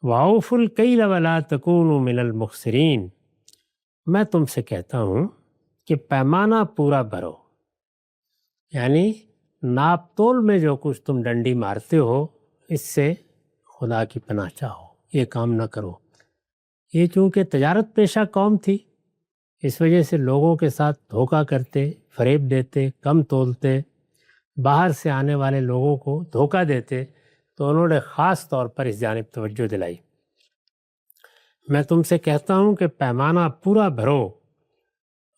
وَأَوْفُوا الْكَيْلَ وَلَا تَكُونُوا مِنَ الْمُخْسِرِينَ، میں تم سے کہتا ہوں کہ پیمانہ پورا بھرو، یعنی ناپ تول میں جو کچھ تم ڈنڈی مارتے ہو اس سے خدا کی پناہ چاہو، یہ کام نہ کرو۔ یہ چونکہ تجارت پیشہ قوم تھی، اس وجہ سے لوگوں کے ساتھ دھوکہ کرتے، فریب دیتے، کم تولتے، باہر سے آنے والے لوگوں کو دھوکہ دیتے، تو انہوں نے خاص طور پر اس جانب توجہ دلائی۔ میں تم سے کہتا ہوں کہ پیمانہ پورا بھرو،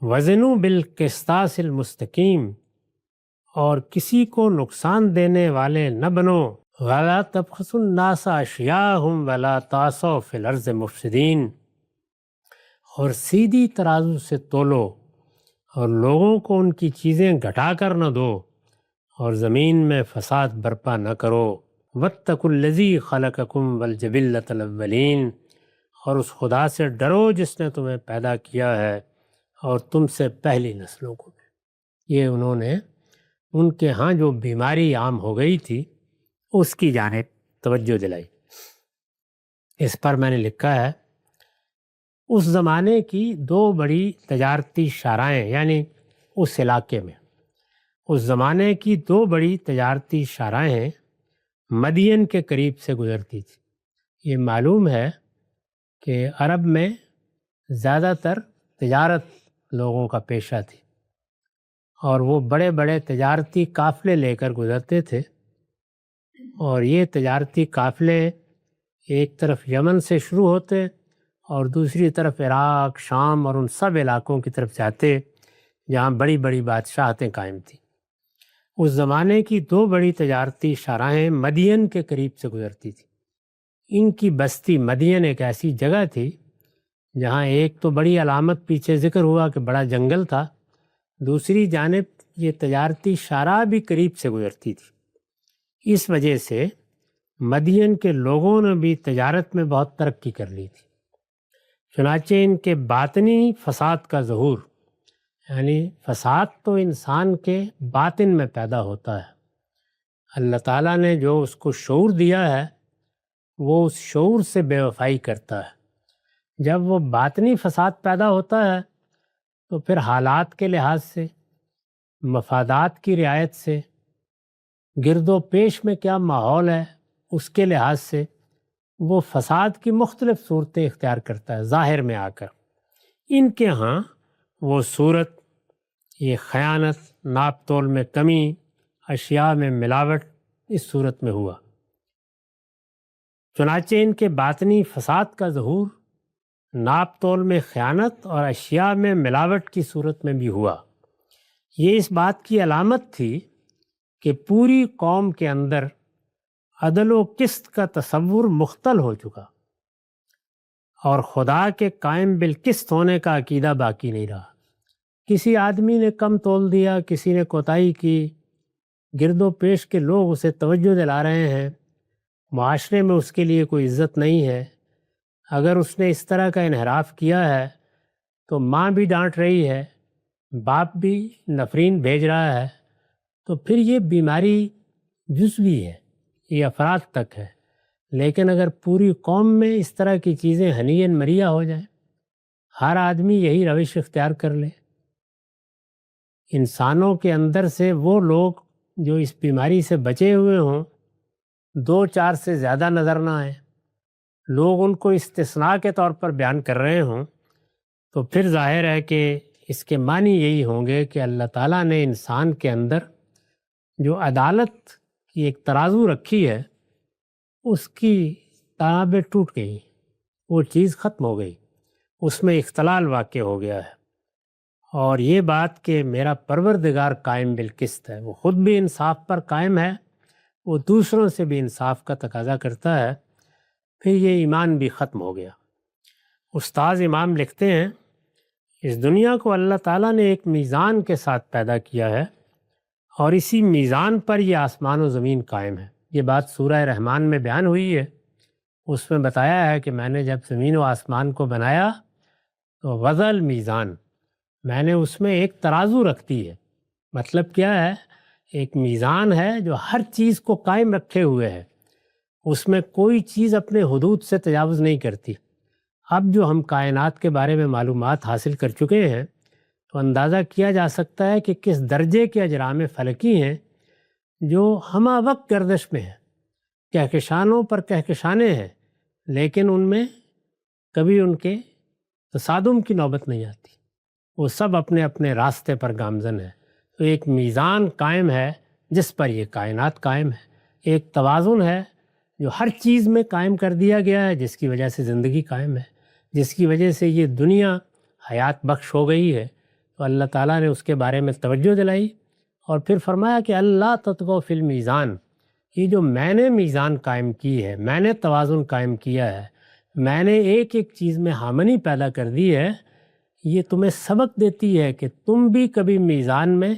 وزنوا بالقسطاس المستقیم، اور کسی کو نقصان دینے والے نہ بنو، ولا تبخسوا الناس اشیاءهم ولا تعثوا فی الارض مفسدین، اور سیدھی ترازو سے تولو اور لوگوں کو ان کی چیزیں گھٹا کر نہ دو، اور زمین میں فساد برپا نہ کرو۔ واتقوا الذی خلقکم والجبلۃ الاولین، اور اس خدا سے ڈرو جس نے تمہیں پیدا کیا ہے اور تم سے پہلی نسلوں کو بھی۔ یہ انہوں نے ان کے ہاں جو بیماری عام ہو گئی تھی اس کی جانب توجہ دلائی۔ اس پر میں نے لکھا ہے اس زمانے کی دو بڑی تجارتی شاہراہیں، یعنی اس علاقے میں اس زمانے کی دو بڑی تجارتی شاہراہیں مدین کے قریب سے گزرتی تھی۔ یہ معلوم ہے کہ عرب میں زیادہ تر تجارت لوگوں کا پیشہ تھی، اور وہ بڑے بڑے تجارتی قافلے لے کر گزرتے تھے، اور یہ تجارتی قافلے ایک طرف یمن سے شروع ہوتے اور دوسری طرف عراق، شام اور ان سب علاقوں کی طرف جاتے جہاں بڑی بڑی بادشاہتیں قائم تھیں۔ اس زمانے کی دو بڑی تجارتی شاہراہیں مدین کے قریب سے گزرتی تھیں۔ ان کی بستی مدین ایک ایسی جگہ تھی جہاں ایک تو بڑی علامت پیچھے ذکر ہوا کہ بڑا جنگل تھا، دوسری جانب یہ تجارتی شاہراہ بھی قریب سے گزرتی تھی۔ اس وجہ سے مدین کے لوگوں نے بھی تجارت میں بہت ترقی کر لی تھی۔ چنانچہ ان کے باطنی فساد کا ظہور، یعنی فساد تو انسان کے باطن میں پیدا ہوتا ہے، اللہ تعالیٰ نے جو اس کو شعور دیا ہے وہ اس شعور سے بے وفائی کرتا ہے۔ جب وہ باطنی فساد پیدا ہوتا ہے تو پھر حالات کے لحاظ سے، مفادات کی رعایت سے، گرد و پیش میں کیا ماحول ہے اس کے لحاظ سے وہ فساد کی مختلف صورتیں اختیار کرتا ہے ظاہر میں آ کر۔ ان کے ہاں وہ صورت، یہ خیانت، ناپ تول میں کمی، اشیاء میں ملاوٹ اس صورت میں ہوا۔ چنانچہ ان کے باطنی فساد کا ظہور ناپ تول میں خیانت اور اشیاء میں ملاوٹ کی صورت میں بھی ہوا۔ یہ اس بات کی علامت تھی کہ پوری قوم کے اندر عدل و قسط کا تصور مختل ہو چکا، اور خدا کے قائم بالقسط ہونے کا عقیدہ باقی نہیں رہا۔ کسی آدمی نے کم تول دیا، کسی نے کوتاہی کی، گرد و پیش کے لوگ اسے توجہ دلا رہے ہیں، معاشرے میں اس کے لیے کوئی عزت نہیں ہے۔ اگر اس نے اس طرح کا انحراف کیا ہے تو ماں بھی ڈانٹ رہی ہے، باپ بھی نفرین بھیج رہا ہے، تو پھر یہ بیماری جزوی ہے، یہ افراد تک ہے۔ لیکن اگر پوری قوم میں اس طرح کی چیزیں ہنین مریا ہو جائیں، ہر آدمی یہی روش اختیار کر لے، انسانوں کے اندر سے وہ لوگ جو اس بیماری سے بچے ہوئے ہوں دو چار سے زیادہ نظر نہ آئیں، لوگ ان کو استثناء کے طور پر بیان کر رہے ہوں، تو پھر ظاہر ہے کہ اس کے معنی یہی ہوں گے کہ اللہ تعالیٰ نے انسان کے اندر جو عدالت کی ایک ترازو رکھی ہے اس کی تابیں ٹوٹ گئی، وہ چیز ختم ہو گئی، اس میں اختلال واقع ہو گیا ہے۔ اور یہ بات کہ میرا پروردگار قائم بالقسط ہے، وہ خود بھی انصاف پر قائم ہے، وہ دوسروں سے بھی انصاف کا تقاضا کرتا ہے، پھر یہ ایمان بھی ختم ہو گیا۔ استاذ امام لکھتے ہیں اس دنیا کو اللہ تعالیٰ نے ایک میزان کے ساتھ پیدا کیا ہے، اور اسی میزان پر یہ آسمان و زمین قائم ہے۔ یہ بات سورہ رحمان میں بیان ہوئی ہے، اس میں بتایا ہے کہ میں نے جب زمین و آسمان کو بنایا تو وضع المیزان، میں نے اس میں ایک ترازو رکھ دی ہے۔ مطلب کیا ہے؟ ایک میزان ہے جو ہر چیز کو قائم رکھے ہوئے ہے، اس میں کوئی چیز اپنے حدود سے تجاوز نہیں کرتی۔ اب جو ہم کائنات کے بارے میں معلومات حاصل کر چکے ہیں تو اندازہ کیا جا سکتا ہے کہ کس درجے کے اجرام فلکی ہیں جو ہمہ وقت گردش میں ہیں، کہکشانوں پر کہکشانے ہیں، لیکن ان میں کبھی ان کے تصادم کی نوبت نہیں آتی، وہ سب اپنے اپنے راستے پر گامزن ہیں۔ تو ایک میزان قائم ہے جس پر یہ کائنات قائم ہے، ایک توازن ہے جو ہر چیز میں قائم کر دیا گیا ہے، جس کی وجہ سے زندگی قائم ہے، جس کی وجہ سے یہ دنیا حیات بخش ہو گئی ہے۔ تو اللہ تعالیٰ نے اس کے بارے میں توجہ دلائی اور پھر فرمایا کہ اللہ تطغوا فی المیزان، یہ جو میں نے میزان قائم کی ہے، میں نے توازن قائم کیا ہے، میں نے ایک ایک چیز میں ہارمنی پیدا کر دی ہے، یہ تمہیں سبق دیتی ہے کہ تم بھی کبھی میزان میں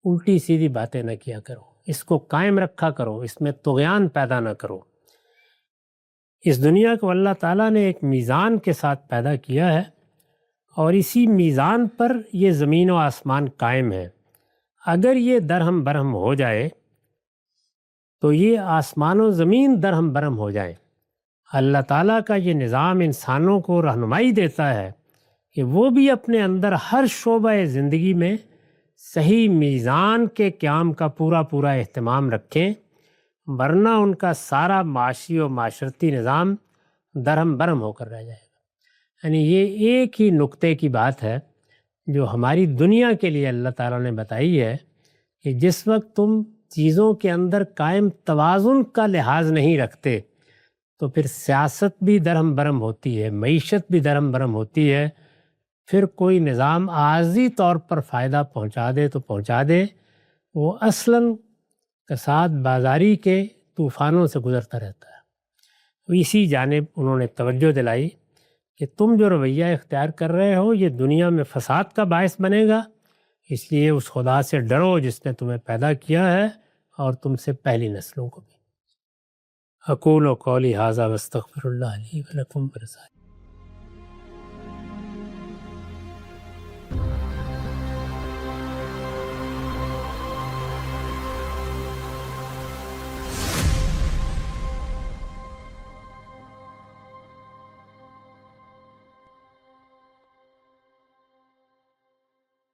الٹی سیدھی باتیں نہ کیا کرو، اس کو قائم رکھا کرو، اس میں طغیان پیدا نہ کرو۔ اس دنیا کو اللہ تعالیٰ نے ایک میزان کے ساتھ پیدا کیا ہے اور اسی میزان پر یہ زمین و آسمان قائم ہے۔ اگر یہ درہم برہم ہو جائے تو یہ آسمان و زمین درہم برہم ہو جائیں۔ اللہ تعالیٰ کا یہ نظام انسانوں کو رہنمائی دیتا ہے کہ وہ بھی اپنے اندر ہر شعبہ زندگی میں صحیح میزان کے قیام کا پورا اہتمام رکھیں، ورنہ ان کا سارا معاشی و معاشرتی نظام درہم برہم ہو کر رہ جائے گا۔ یعنی یہ ایک ہی نقطے کی بات ہے جو ہماری دنیا کے لیے اللہ تعالیٰ نے بتائی ہے کہ جس وقت تم چیزوں کے اندر قائم توازن کا لحاظ نہیں رکھتے تو پھر سیاست بھی درہم برہم ہوتی ہے، معیشت بھی درہم برہم ہوتی ہے۔ پھر کوئی نظام عارضی طور پر فائدہ پہنچا دے تو پہنچا دے، وہ اصلاً کساد بازاری کے طوفانوں سے گزرتا رہتا ہے۔ تو اسی جانب انہوں نے توجہ دلائی کہ تم جو رویہ اختیار کر رہے ہو یہ دنیا میں فساد کا باعث بنے گا، اس لیے اس خدا سے ڈرو جس نے تمہیں پیدا کیا ہے اور تم سے پہلی نسلوں کو بھی۔ اقول قولی ھذا واستغفر اللہ لی ولکم۔